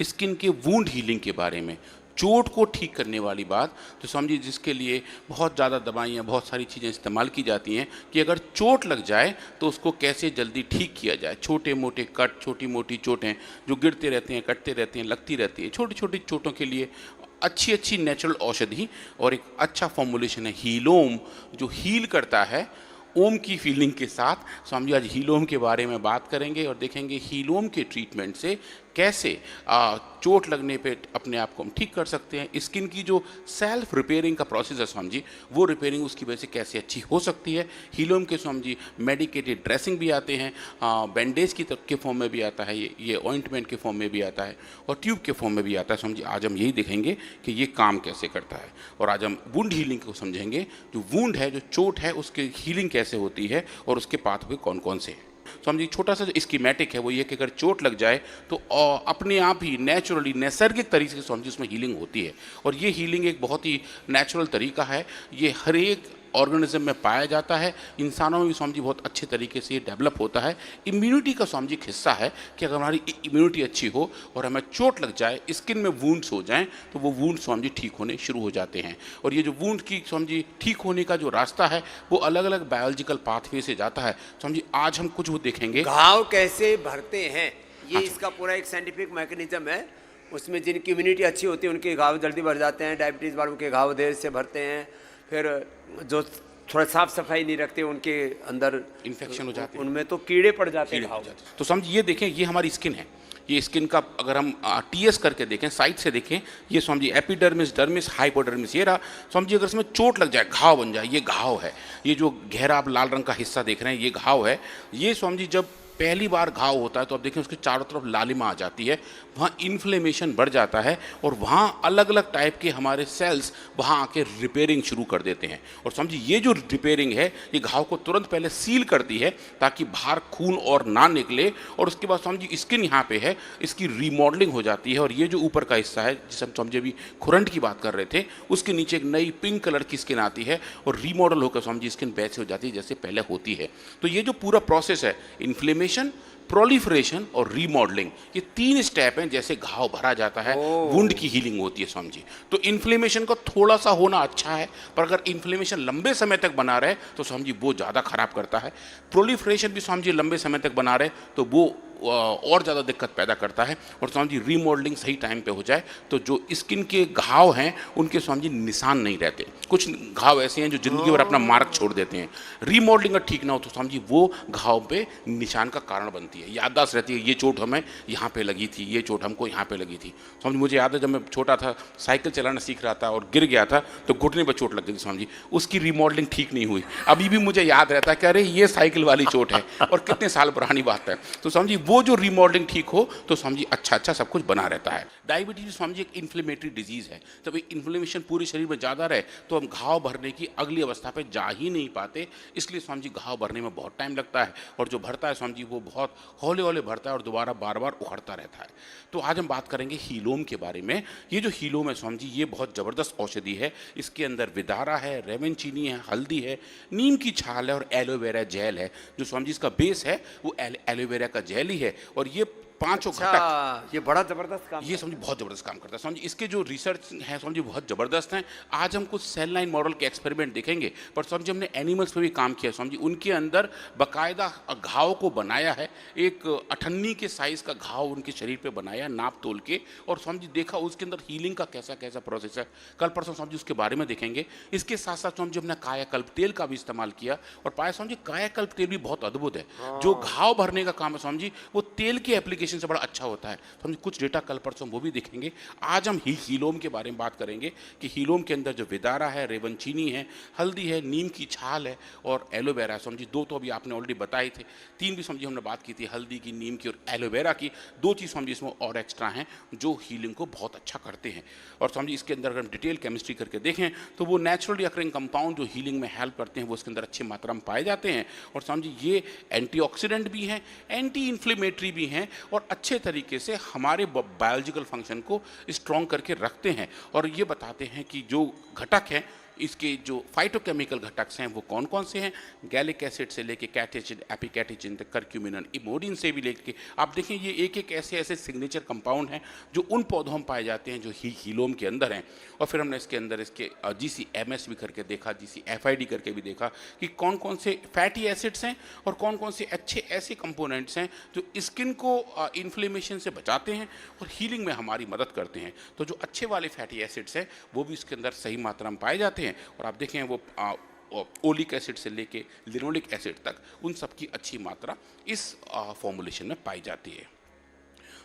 Skin के wound healing के बारे में, चोट को ठीक करने वाली बात। तो समझिए जिसके लिए बहुत ज़्यादा दवाइयाँ, बहुत सारी चीज़ें इस्तेमाल की जाती हैं कि अगर चोट लग जाए तो उसको कैसे जल्दी ठीक किया जाए। छोटे मोटे कट, छोटी मोटी चोटें जो गिरते रहते हैं, कटते रहते हैं, लगती रहती है, छोटी छोटी चोटों के लिए अच्छी अच्छी नेचुरल औषधि और एक अच्छा फॉर्मुलेशन है हीलोम, जो हील करता है ओम की फीलिंग के साथ। सो हम जी आज हीलोम के बारे में बात करेंगे और देखेंगे हीलोम के ट्रीटमेंट से कैसे चोट लगने पे अपने आप को हम ठीक कर सकते हैं। स्किन की जो सेल्फ रिपेयरिंग का प्रोसेस है समझी, वो रिपेयरिंग उसकी वजह से कैसे अच्छी हो सकती है। हीलोम के समझी मेडिकेटेड ड्रेसिंग भी आते हैं, बैंडेज की के फॉर्म में भी आता है, ये ऑइंटमेंट के फॉर्म में भी आता है और ट्यूब के फॉर्म में भी आता है। समझिए आज हम यही देखेंगे कि ये काम कैसे करता है और आज हम वुंड हीलिंग को समझेंगे। जो वुंड है, जो चोट है, उसकी हीलिंग कैसे होती है और उसके पाथवे कौन कौन से हैं। समझिए छोटा सा जो स्कीमेटिक है वो ये कि अगर चोट लग जाए तो अपने आप ही नेचुरली नैसर्गिक तरीके से समझिए उसमें हीलिंग होती है और ये हीलिंग एक बहुत ही नेचुरल तरीका है। ये हर एक ऑर्गेनिज्म में पाया जाता है, इंसानों में भी समझिए बहुत अच्छे तरीके से ये डेवलप होता है। इम्यूनिटी का समझिए हिस्सा है कि अगर हमारी इम्यूनिटी अच्छी हो और हमें चोट लग जाए, स्किन में वूंड्स हो जाएं, तो वो वूंड समझिए ठीक होने शुरू हो जाते हैं। और ये जो वूंड की समझिए ठीक होने का जो रास्ता है वो अलग अलग बायोलॉजिकल पाथवे से जाता है। समझिए आज हम कुछ वो देखेंगे। घाव कैसे भरते हैं, ये हाँ। इसका पूरा एक साइंटिफिक मैकेनिज्म है। उसमें जिनकी इम्यूनिटी अच्छी होती है उनके घाव जल्दी भर जाते हैं, डायबिटीज़ वालों के घाव देर से भरते हैं। फिर जो थोड़ा साफ सफाई नहीं रखते उनके अंदर इन्फेक्शन हो जाते हैं, उनमें तो कीड़े पड़ जाते हैं घाव। तो समझिए ये देखें, ये हमारी स्किन है। ये स्किन का अगर हम टीएस करके देखें, साइड से देखें, ये समझिए एपिडर्मिस, डर्मिस, हाइपोडर्मिस, ये रहा। समझिए अगर इसमें चोट लग जाए, घाव बन जाए, ये घाव है। ये जो गहरा आप लाल रंग का हिस्सा देख रहे हैं ये घाव है। ये समझिए जब पहली बार घाव होता है तो आप देखें उसके चारों तरफ लालिमा आ जाती है, वहाँ इन्फ्लेमेशन बढ़ जाता है और वहाँ अलग अलग टाइप के हमारे सेल्स वहाँ आके रिपेयरिंग शुरू कर देते हैं। और समझिए ये जो रिपेयरिंग है ये घाव को तुरंत पहले सील करती है ताकि बाहर खून और ना निकले, और उसके बाद समझिए स्किन यहाँ पे है, इसकी रीमॉडलिंग हो जाती है। और ये जो ऊपर का हिस्सा है जिसे हम समझे भी खुरंट की बात कर रहे थे, उसके नीचे एक नई पिंक कलर की स्किन आती है और रीमॉडल होकर समझिए स्किन वैसे हो जाती है जैसे पहले होती है। तो ये जो पूरा प्रोसेस है, इन्फ्लेमेशन, प्रोलिफरेशन और रीमॉडलिंग, ये 3 स्टेप हैं जैसे घाव भरा जाता है, वुंड की हीलिंग होती है समझिए। तो इन्फ्लेमेशन का थोड़ा सा होना अच्छा है, पर अगर इन्फ्लेमेशन लंबे समय तक बना रहे तो समझिए वो ज़्यादा खराब करता है। प्रोलिफरेशन भी समझिए लंबे समय तक बना रहे तो वो और ज़्यादा दिक्कत पैदा करता है। और समझिए रीमॉडलिंग सही टाइम पे हो जाए तो जो स्किन के घाव हैं उनके समझिए निशान नहीं रहते। कुछ घाव ऐसे हैं जो जिंदगी भर अपना मार्क छोड़ देते हैं। रीमॉडलिंग अगर ठीक ना हो तो समझिए वो घाव पे निशान का कारण बनती है, याददाश्त रहती है, ये चोट हमें यहाँ पे लगी थी, ये चोट हमको यहाँ पे लगी थी। समझ मुझे याद है जब मैं छोटा था, साइकिल चलाना सीख रहा था और गिर गया था तो घुटने पर चोट लग गई थी समझिए, उसकी रीमॉडलिंग ठीक नहीं हुई। अभी भी मुझे याद रहता है कि अरे ये साइकिल वाली चोट है और कितने साल पुरानी बात है। तो समझिए वो जो रीमॉडलिंग ठीक हो तो समझिए अच्छा सब कुछ बना रहता है। डायबिटीज समझिए एक इन्फ्लेमेटरी डिजीज है, जब इन्फ्लेमेशन पूरे शरीर में ज़्यादा रहे तो हम घाव भरने की अगली अवस्था पे जा ही नहीं पाते, इसलिए समझिए घाव भरने में बहुत टाइम लगता है और जो भरता है समझिए वो बहुत हौले हौले भरता है और दोबारा बार बार उखड़ता रहता है। तो आज हम बात करेंगे हीलोम के बारे में। ये जो हीलोम है समझिए ये बहुत ज़बरदस्त औषधि है। इसके अंदर विदारा है, रेवन चीनी है, हल्दी है, नीम की छाल है और एलोवेरा जेल है। जो समझिए इसका बेस है वो एलोवेरा का जेल ही है और ये पांचों घटक, ये बड़ा जबरदस्त काम, ये समझिए बहुत ज़बरदस्त काम करता है। समझिए इसके जो रिसर्च है समझिए बहुत ज़बरदस्त हैं। आज हम कुछ सेल लाइन मॉडल के एक्सपेरिमेंट देखेंगे, पर समझिए हमने एनिमल्स पे भी काम किया। समझिए उनके अंदर बाकायदा घाव को बनाया है, एक अठन्नी के साइज़ का घाव उनके शरीर पे बनाया नाप तोल के, और समझिए देखा उसके अंदर हीलिंग का कैसा कैसा प्रोसेस है। कल परसों समझिए उसके बारे में देखेंगे। इसके साथ साथ समझिए हमने कायाकल्प तेल का भी इस्तेमाल किया और पाया समझिए कायाकल्प तेल भी बहुत अद्भुत है। जो घाव भरने का काम है समझिए वो तेल के एप्लीकेशन से बड़ा अच्छा होता है। तो हम कुछ डेटा कल परसों वो भी देखेंगे। आज हम हीलोम के बारे में बात करेंगे कि हीलोम के अंदर जो विदारा है, रेवन चीनी है, हल्दी है, नीम की छाल है और एलोवेरा है। समझिए 2 तो अभी आपने ऑलरेडी बताए थे, 3 भी समझिए हमने बात की थी, हल्दी की, नीम की और एलोवेरा की। 2 चीज़ समझिए इसमें और एक्स्ट्रा हैं जो हीलिंग को बहुत अच्छा करते हैं। और समझिए इसके अंदर अगर हम डिटेल केमिस्ट्री करके देखें तो वो नेचुरली अकरिंग कंपाउंड जो हीलिंग में हेल्प करते हैं वो इसके अंदर अच्छी मात्रा में पाए जाते हैं। और समझिए ये एंटीऑक्सीडेंट भी हैं, एंटी इन्फ्लेमेटरी भी हैं और अच्छे तरीके से हमारे बायोलॉजिकल फंक्शन को स्ट्रॉन्ग करके रखते हैं। और ये बताते हैं कि जो घटक हैं इसके जो फाइटोकेमिकल घटक हैं वो कौन कौन से हैं, गैलिक एसिड से लेके कैटेचिन, एपिकैटेचिन तक, करक्यूमिन, इमोडिन से भी लेके आप देखें ये एक एक ऐसे ऐसे सिग्नेचर कंपाउंड हैं जो उन पौधों में पाए जाते हैं जो हीलोम के अंदर हैं। और फिर हमने इसके अंदर इसके GCMS भी करके देखा, GCFID करके भी देखा कि कौन कौन से फैटी एसिड्स हैं और कौन कौन से अच्छे ऐसे कंपोनेंट्स हैं जो स्किन को इन्फ्लेमेशन से बचाते हैं और हीलिंग में हमारी मदद करते हैं। तो जो अच्छे वाले फैटी एसिड्स हैं वो भी इसके अंदर सही मात्रा में पाए जाते हैं। और आप देखें वो ओलिक एसिड से लेके लिनोलिक एसिड तक उन सब की अच्छी मात्रा इस फॉर्मुलेशन में पाई जाती है।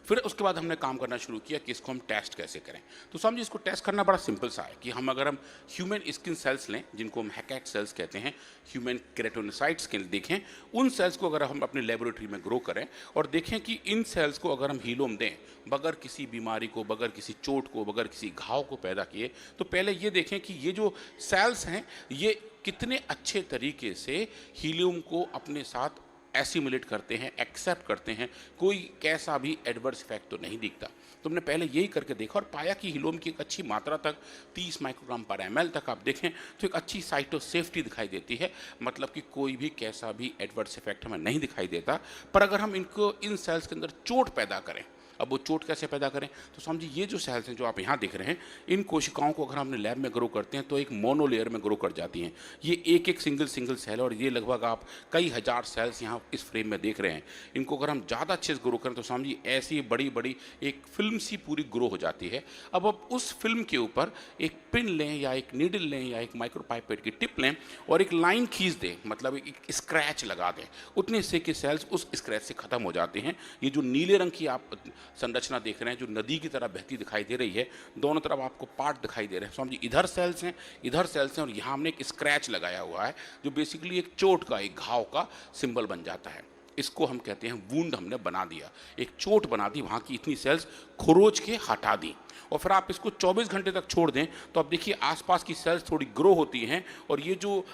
फिर उसके बाद हमने काम करना शुरू किया कि इसको हम टेस्ट कैसे करें। तो समझिए इसको टेस्ट करना बड़ा सिंपल सा है कि अगर हम ह्यूमन स्किन सेल्स लें जिनको हम हैकेट सेल्स कहते हैं, ह्यूमन केराटिनोसाइट्स के देखें, उन सेल्स को अगर हम अपनी लेबोरेटरी में ग्रो करें और देखें कि इन सेल्स को अगर हम हीलोम दें बगैर किसी बीमारी को, बगैर किसी चोट को, बगैर किसी घाव को पैदा किए, तो पहले ये देखें कि ये जो सेल्स हैं ये कितने अच्छे तरीके से हीलियम को अपने साथ एसिमुलेट करते हैं, एक्सेप्ट करते हैं, कोई कैसा भी एडवर्स इफेक्ट तो नहीं दिखता। तो हमने पहले यही करके देखा और पाया कि हीलोम की एक अच्छी मात्रा तक 30 माइक्रोग्राम पर ml तक आप देखें तो एक अच्छी साइटो सेफ्टी दिखाई देती है, मतलब कि कोई भी कैसा भी एडवर्स इफेक्ट हमें नहीं दिखाई देता। पर अगर हम इनको इन सेल्स के अंदर चोट पैदा करें, अब वो चोट कैसे पैदा करें, तो समझिए ये जो सेल्स हैं जो आप यहाँ देख रहे हैं, इन कोशिकाओं को अगर हमने लैब में ग्रो करते हैं तो एक मोनोलेयर में ग्रो कर जाती हैं। ये एक एक सिंगल सेल और ये लगभग आप कई हज़ार सेल्स यहाँ इस फ्रेम में देख रहे हैं। इनको अगर हम ज़्यादा अच्छे से ग्रो करें तो समझिए ऐसी बड़ी बड़ी एक फिल्म सी पूरी ग्रो हो जाती है। अब उस फिल्म के ऊपर एक पिन लें या एक नीडल लें या एक माइक्रोपाइपेट की टिप लें और एक लाइन खींच दें, मतलब एक स्क्रैच लगा दें, उतने से कि सेल्स उस स्क्रैच से ख़त्म हो जाते हैं। ये जो नीले रंग की आप संरचना देख रहे हैं जो नदी की तरह बहती दिखाई दे रही है, दोनों तरफ आपको पार्ट दिखाई दे रहे हैं, समझिए इधर सेल्स हैं, इधर सेल्स हैं और यहाँ हमने एक स्क्रैच लगाया हुआ है जो बेसिकली एक चोट का, एक घाव का सिंबल बन जाता है। इसको हम कहते हैं वूंड हमने बना दिया, एक चोट बना दी, वहाँ की इतनी सेल्स खरोच के हटा दी। और फिर आप इसको 24 घंटे तक छोड़ दें तो आप देखिए आसपास की सेल्स थोड़ी ग्रो होती हैं और ये जो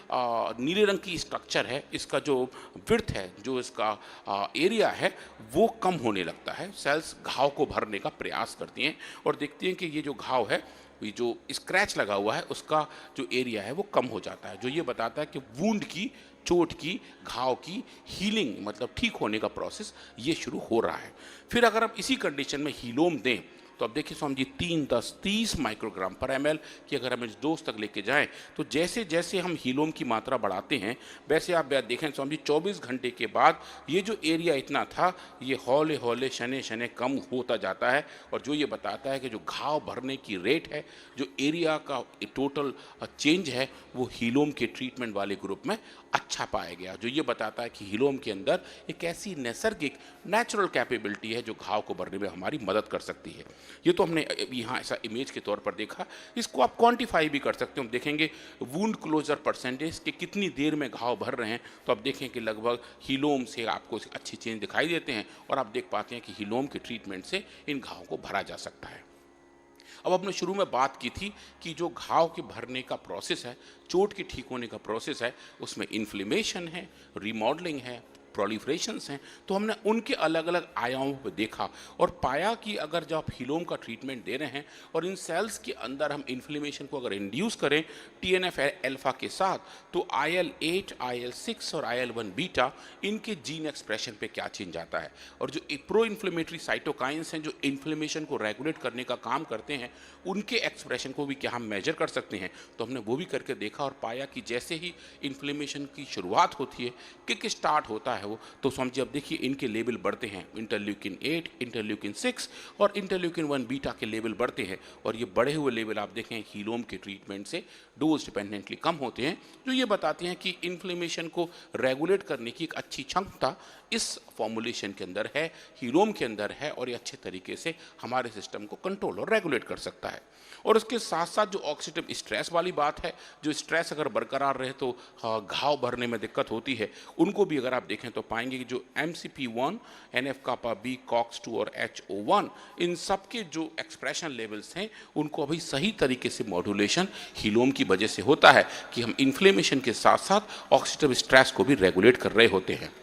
नीले रंग की स्ट्रक्चर है, इसका जो विड्थ है, जो इसका एरिया है, वो कम होने लगता है। सेल्स घाव को भरने का प्रयास करती हैं और देखती हैं कि ये जो घाव है, ये जो स्क्रैच लगा हुआ है, उसका जो एरिया है वो कम हो जाता है, जो ये बताता है कि वूंड की, चोट की, घाव की हीलिंग मतलब ठीक होने का प्रोसेस ये शुरू हो रहा है। फिर अगर हम इसी कंडीशन में हीलोम दें तो अब देखिए समझिए 3, 10, 30 माइक्रोग्राम पर ml की अगर हम इस डोज तक लेके जाएं तो जैसे जैसे हम हीलोम की मात्रा बढ़ाते हैं वैसे आप देखें समझिए 24 घंटे के बाद ये जो एरिया इतना था ये हौले हौले शने शने कम होता जाता है। और जो ये बताता है कि जो घाव भरने की रेट है, जो एरिया का टोटल चेंज है, वो हीलोम के ट्रीटमेंट वाले ग्रुप में अच्छा पाया गया, जो ये बताता है कि हीलोम के अंदर एक ऐसी नैसर्गिक नेचुरल कैपेबिलिटी है जो घाव को भरने में हमारी मदद कर सकती है। ये तो हमने यहाँ ऐसा इमेज के तौर पर देखा। इसको आप क्वांटिफाई भी कर सकते हो, हम देखेंगे वुंड क्लोजर परसेंटेज के कितनी देर में घाव भर रहे हैं, तो आप देखें कि लगभग हीलोम से आपको अच्छी चेंज दिखाई देते हैं और आप देख पाते हैं कि हीलोम के ट्रीटमेंट से इन घावों को भरा जा सकता है। अब आपने शुरू में बात की थी कि जो घाव के भरने का प्रोसेस है, चोट के ठीक होने का प्रोसेस है, उसमें इन्फ्लेमेशन है, रीमॉडलिंग है, प्रोलिफरेशंस हैं, तो हमने उनके अलग अलग आयामों पर देखा और पाया कि अगर जब आप हीलोम का ट्रीटमेंट दे रहे हैं और इन सेल्स के अंदर हम इन्फ्लेमेशन को अगर इंड्यूस करें TNF अल्फा के साथ, तो IL-8, IL-6 और IL-1 बीटा इनके जीन एक्सप्रेशन पे क्या चेंज आता है। और जो प्रो इन्फ्लेमेटरी साइटोकाइंस हैं जो इन्फ्लेमेशन को रेगुलेट करने का काम करते हैं, उनके एक्सप्रेशन को भी क्या हम मेजर कर सकते हैं, तो हमने वो भी करके देखा और पाया कि जैसे ही इन्फ्लेमेशन की शुरुआत होती है, किक स्टार्ट होता है वो, तो समझिए अब देखिए इनके लेवल बढ़ते हैं, इंटरल्यूकिन 8, इंटरल्यूकिन 6 और इंटरल्यूकिन 1 बीटा के लेवल बढ़ते हैं और ये बढ़े हुए लेवल आप देखें हीलोम के ट्रीटमेंट से डोज डिपेंडेंटली कम होते हैं, जो ये बताते हैं कि इन्फ्लेमेशन को रेगुलेट करने की एक अच्छी क्षमता इस फॉर्मुलेशन के अंदर है, हीलोम के अंदर है और ये अच्छे तरीके से हमारे सिस्टम को कंट्रोल और रेगुलेट कर सकता है। और उसके साथ साथ जो ऑक्सीडेटिव स्ट्रेस वाली बात है, जो स्ट्रेस अगर बरकरार रहे तो घाव भरने में दिक्कत होती है, उनको भी अगर आप देखें तो पाएंगे कि जो MCP1, NF-κB, COX-2 और HO1, इन सब के जो एक्सप्रेशन लेवल्स हैं उनको अभी सही तरीके से मॉड्यूलेशन हीलोम की वजह से होता है कि हम इन्फ्लेमेशन के साथ साथ ऑक्सीडेटिव स्ट्रेस को भी रेगुलेट कर रहे होते हैं।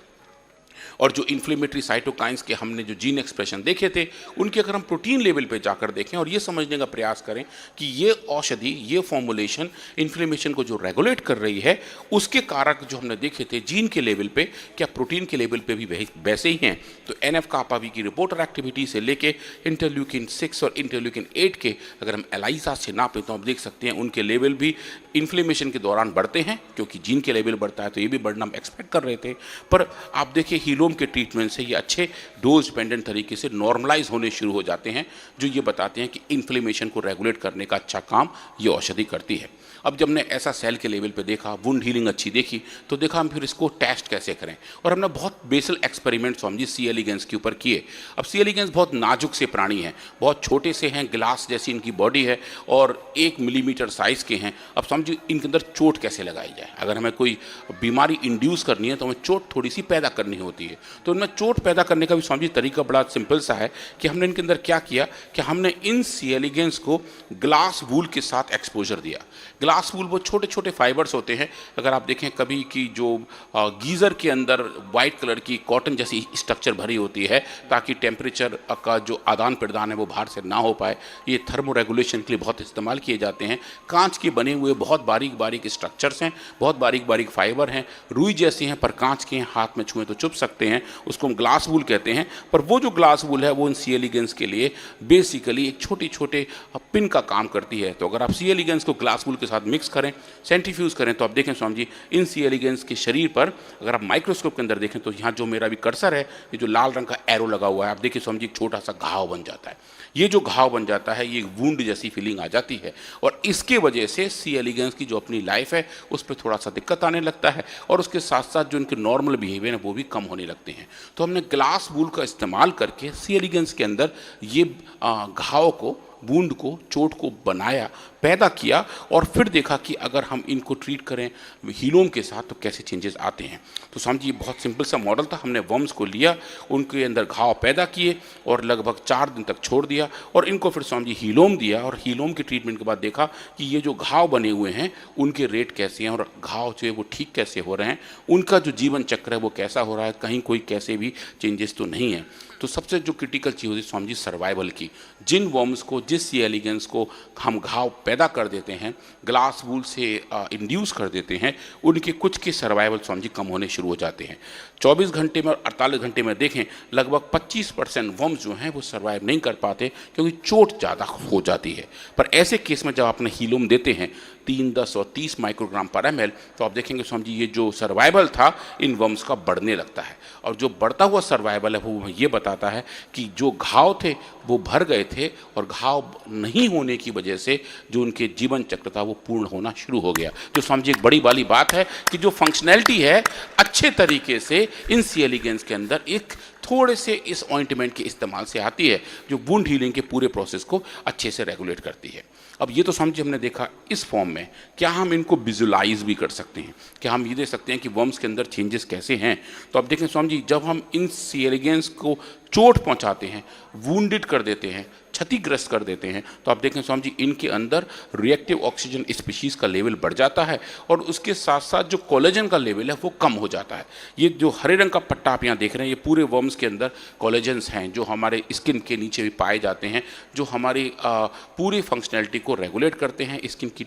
और जो इन्फ्लेमेटरी साइटोकाइंस के हमने जो जीन एक्सप्रेशन देखे थे, उनके अगर हम प्रोटीन लेवल पे जाकर देखें और ये समझने का प्रयास करें कि ये औषधि, ये फॉर्मुलेशन इन्फ्लेमेशन को जो रेगुलेट कर रही है, उसके कारक जो हमने देखे थे जीन के लेवल पे, क्या प्रोटीन के लेवल पे भी वैसे ही हैं। तो एनएफ कापा-वी की रिपोर्टर एक्टिविटी से लेके इंटरल्यूकिन 6 और इंटरल्यूकिन 8 के अगर हम एलाइजा से नापें तो आप देख सकते हैं उनके लेवल भी इन्फ्लेमेशन के दौरान बढ़ते हैं, क्योंकि जीन के लेवल बढ़ता है तो ये भी बढ़ना हम एक्सपेक्ट कर रहे थे। पर आप देखिए हीलोम के ट्रीटमेंट से ये अच्छे डोज डिपेंडेंट तरीके से नॉर्मलाइज होने शुरू हो जाते हैं, जो ये बताते हैं कि इन्फ्लेमेशन को रेगुलेट करने का अच्छा काम ये औषधि करती है। अब जब हमने ऐसा सेल के लेवल पे देखा, वुंड हीलिंग अच्छी देखी, तो देखा हम फिर इसको टेस्ट कैसे करें, और हमने बहुत बेसल एक्सपेरिमेंट समझी सी एलिगेंस के ऊपर किए। अब सी एलिगेंस बहुत नाजुक से प्राणी हैं, बहुत छोटे से हैं, गिलास जैसी इनकी बॉडी है और 1 मिलीमीटर साइज़ के हैं। अब समझिए इनके अंदर चोट कैसे लगाई जाए। अगर हमें कोई बीमारी इंड्यूस करनी है तो हमें चोट थोड़ी सी पैदा करनी होती है। तो इनमें चोट पैदा करने का भी समझिए तरीका बड़ा सिंपल सा है कि हमने इनके अंदर क्या किया कि हमने इन सी एलिगेंस को ग्लास वूल के साथ एक्सपोजर दिया। ग्लास वूल वो छोटे छोटे फाइबर्स होते हैं, अगर आप देखें कभी की जो गीज़र के अंदर वाइट कलर की कॉटन जैसी स्ट्रक्चर भरी होती है ताकि टेम्परेचर का जो आदान प्रदान है वो बाहर से ना हो पाए। ये थर्मो रेगुलेशन के लिए बहुत इस्तेमाल किए जाते हैं। कांच के बने हुए बहुत बारीक बारीक स्ट्रक्चर्स हैं, बहुत बारीक बारीक फाइबर हैं, रुई जैसे हैं पर कांच के हैं, हाथ में छुएं तो चुभ सकते हैं, उसको हम ग्लास वूल कहते हैं। पर वो जो ग्लास वूल है वो इन सी एलिगेंस के लिए बेसिकली एक छोटे छोटे पिन का काम करती है। तो अगर आप सी एलिगेंस को ग्लास वूल के साथ मिक्स करें, सेंट्रीफ्यूज करें, तो आप देखें स्वामी जी इन सी एलिगेंस के शरीर पर अगर आप माइक्रोस्कोप के अंदर देखें तो यहाँ जो मेरा भी कर्सर है, ये जो लाल रंग का एरो लगा हुआ है, आप देखिए स्वामी जी एक छोटा सा घाव बन जाता है। ये जो घाव बन जाता है ये वुंड जैसी फीलिंग आ जाती है, और इसके वजह से सी एलिगेंस की जो अपनी लाइफ है उस पर थोड़ा सा दिक्कत आने लगता है, और उसके साथ साथ जो इनके नॉर्मल बिहेवियर है वो भी कम होने लगते हैं। तो हमने ग्लास वूल का इस्तेमाल करके सी एलिगेंस के अंदर ये घाव को, बूंद को, चोट को बनाया, पैदा किया, और फिर देखा कि अगर हम इनको ट्रीट करें हीलोम के साथ तो कैसे चेंजेस आते हैं। तो समझिए बहुत सिंपल सा मॉडल था। हमने वर्म्स को लिया, उनके अंदर घाव पैदा किए और लगभग 4 दिन तक छोड़ दिया, और इनको फिर समझिए हीलोम दिया, और हीलोम के ट्रीटमेंट के बाद देखा कि ये जो घाव बने हुए हैं उनके रेट कैसे हैं, और घाव जो है वो ठीक कैसे हो रहे हैं, उनका जो जीवन चक्र है वो कैसा हो रहा है, कहीं कोई कैसे भी चेंजेस तो नहीं है। तो सबसे जो क्रिटिकल चीज़ होती है स्वामी जी सर्वाइवल की, जिन वर्म्स को, जिस सी एलिगेंस को हम घाव पैदा कर देते हैं, ग्लास वूल से इंड्यूस कर देते हैं, उनके कुछ के सर्वाइवल स्वामी जी कम होने शुरू हो जाते हैं। 24 घंटे में और 48 घंटे में देखें लगभग 25% वर्म्स जो हैं वो सर्वाइव नहीं कर पाते क्योंकि चोट ज़्यादा हो जाती है। पर ऐसे केस में जब आपने हीलोम देते हैं 3, 10 और 30 माइक्रोग्राम पर ml, तो आप देखेंगे स्वामी जी ये जो सर्वाइवल था इन वर्म्स का बढ़ने लगता है, और जो बढ़ता हुआ सर्वाइवल है वो ये बताता है कि जो घाव थे वो भर गए थे, और घाव नहीं होने की वजह से जो उनके जीवन चक्र था वो पूर्ण होना शुरू हो गया। तो स्वामी जी एक बड़ी वाली बात है कि जो फंक्शनैलिटी है अच्छे तरीके से इन सी एलिगेंस के अंदर एक थोड़े से इस ऑइंटमेंट के इस्तेमाल से आती है, जो वुंड हीलिंग के पूरे प्रोसेस को अच्छे से रेगुलेट करती है। अब ये तो समझिए हमने देखा इस फॉर्म में, क्या हम इनको विजुलाइज भी कर सकते हैं, क्या हम ये देख सकते हैं कि वर्म्स के अंदर चेंजेस कैसे हैं। तो अब देखें स्वामी जी जब हम इन सी एलिगेंस को चोट पहुंचाते हैं, वुंडेड कर देते हैं, क्षतिग्रस्त कर देते हैं, तो आप देखें स्वामी जी इनके अंदर रिएक्टिव ऑक्सीजन स्पीशीज़ का लेवल बढ़ जाता है, और उसके साथ साथ जो कोलेजन का लेवल है वो कम हो जाता है। ये जो हरे रंग का पट्टा आप यहाँ देख रहे हैं ये पूरे वर्म्स के अंदर कोलेजन्स हैं जो हमारे स्किन के नीचे भी पाए जाते हैं, जो हमारी पूरी फंक्शनैलिटी को रेगुलेट करते हैं, स्किन की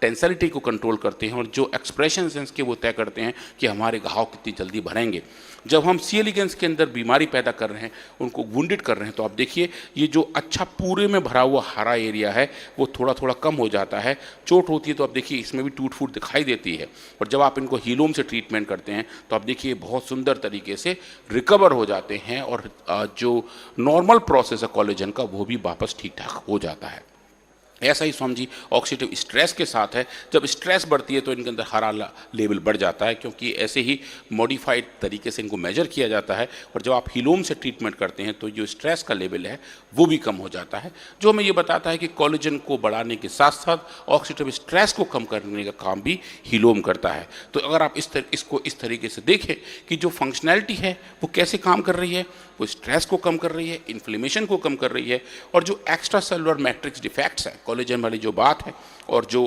टेंसिलिटी को कंट्रोल करते हैं, और जो एक्सप्रेशन सेंस के वो तय करते हैं कि हमारे घाव कितनी जल्दी भरेंगे। जब हम सी एलिगेंस के अंदर बीमारी पैदा कर रहे हैं, उनको वुंडेड कर रहे हैं, तो आप देखिए ये जो अच्छा पूरे में भरा हुआ हरा एरिया है वो थोड़ा थोड़ा कम हो जाता है। चोट होती है तो आप देखिए इसमें भी टूट फूट दिखाई देती है, और जब आप इनको हीलोम से ट्रीटमेंट करते हैं तो आप देखिए बहुत सुंदर तरीके से रिकवर हो जाते हैं, और जो नॉर्मल प्रोसेस है कोलेजन का वो भी वापस ठीक ठाक हो जाता है। ऐसा ही स्वामी जी ऑक्सीडेटिव स्ट्रेस के साथ है, जब स्ट्रेस बढ़ती है तो इनके अंदर हरा लेवल बढ़ जाता है, क्योंकि ऐसे ही मॉडिफाइड तरीके से इनको मेजर किया जाता है, और जब आप हीलोम से ट्रीटमेंट करते हैं तो जो स्ट्रेस का लेवल है वो भी कम हो जाता है, जो हमें ये बताता है कि कोलेजन को बढ़ाने के साथ साथ ऑक्सीडेटिव स्ट्रेस को कम करने का काम भी हीलोम करता है। तो अगर आप इसको इस तरीके से देखें कि जो फंक्शनैलिटी है वो कैसे काम कर रही है, वो स्ट्रेस को कम कर रही है, इन्फ्लेमेशन को कम कर रही है, और जो एक्स्ट्रा सेलुलर मैट्रिक्स डिफेक्ट्स हैं, कोलेजन वाली जो बात है, और जो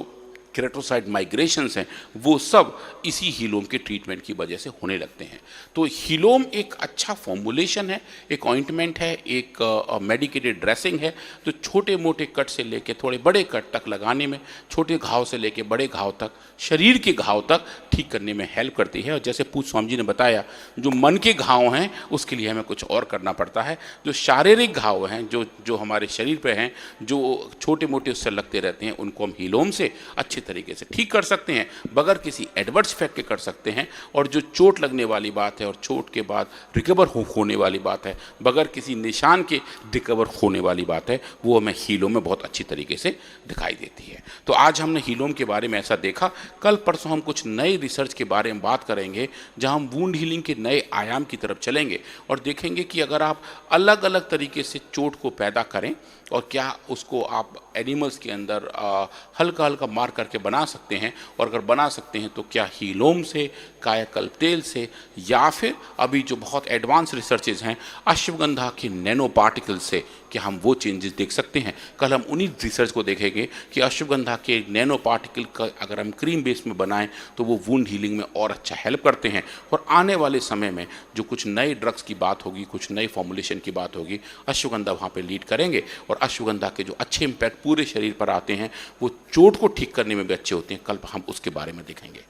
केराटोसाइट माइग्रेशंस हैं, वो सब इसी हीलोम के ट्रीटमेंट की वजह से होने लगते हैं। तो हीलोम एक अच्छा फॉर्मुलेशन है, एक ऑइंटमेंट है, एक मेडिकेटेड ड्रेसिंग है, जो छोटे मोटे कट से लेके थोड़े बड़े कट तक लगाने में, छोटे घाव से लेके बड़े घाव तक, शरीर के घाव तक ठीक करने में हेल्प करती है। और जैसे पूज स्वामी जी ने बताया, जो मन के घाव हैं उसके लिए हमें कुछ और करना पड़ता है। जो शारीरिक घाव हैं, जो हमारे शरीर पे हैं, जो छोटे मोटे उससे लगते रहते हैं, उनको हम हीलोम से अच्छे तरीके से ठीक कर सकते हैं, बगैर किसी एडवर्स इफेक्ट के कर सकते हैं। और जो चोट लगने वाली बात है और चोट के बाद रिकवर होने वाली बात है, बगैर किसी निशान के रिकवर होने वाली बात है, वो हमें हीलोम में बहुत अच्छी तरीके से दिखाई देती है। तो आज हमने हीलोम के बारे में ऐसा देखा। कल परसों हम कुछ नई रिसर्च के बारे में बात करेंगे, जहां हम वुंड हीलिंग के नए आयाम की तरफ चलेंगे और देखेंगे कि अगर आप अलग अलग तरीके से चोट को पैदा करें और क्या उसको आप एनिमल्स के अंदर हल्का हल्का मार करके बना सकते हैं, और अगर बना सकते हैं तो क्या हीलोम से, कायाकल्प तेल से, या फिर अभी जो बहुत एडवांस रिसर्चेज हैं अश्वगंधा के नैनो पार्टिकल से, क्या हम वो चेंजेस देख सकते हैं। कल हम उन्हीं रिसर्च को देखेंगे कि अश्वगंधा के नैनो पार्टिकल का अगर हम क्रीम बेस में बनाएं तो वो वुंड हीलिंग में और अच्छा हेल्प करते हैं। और आने वाले समय में जो कुछ नए ड्रग्स की बात होगी, कुछ नई फॉर्मुलेशन की बात होगी, अश्वगंधा वहाँ पे लीड करेंगे। और अश्वगंधा के जो अच्छे इम्पैक्ट पूरे शरीर पर आते हैं, वो चोट को ठीक करने में भी अच्छे होते हैं। कल हम उसके बारे में देखेंगे।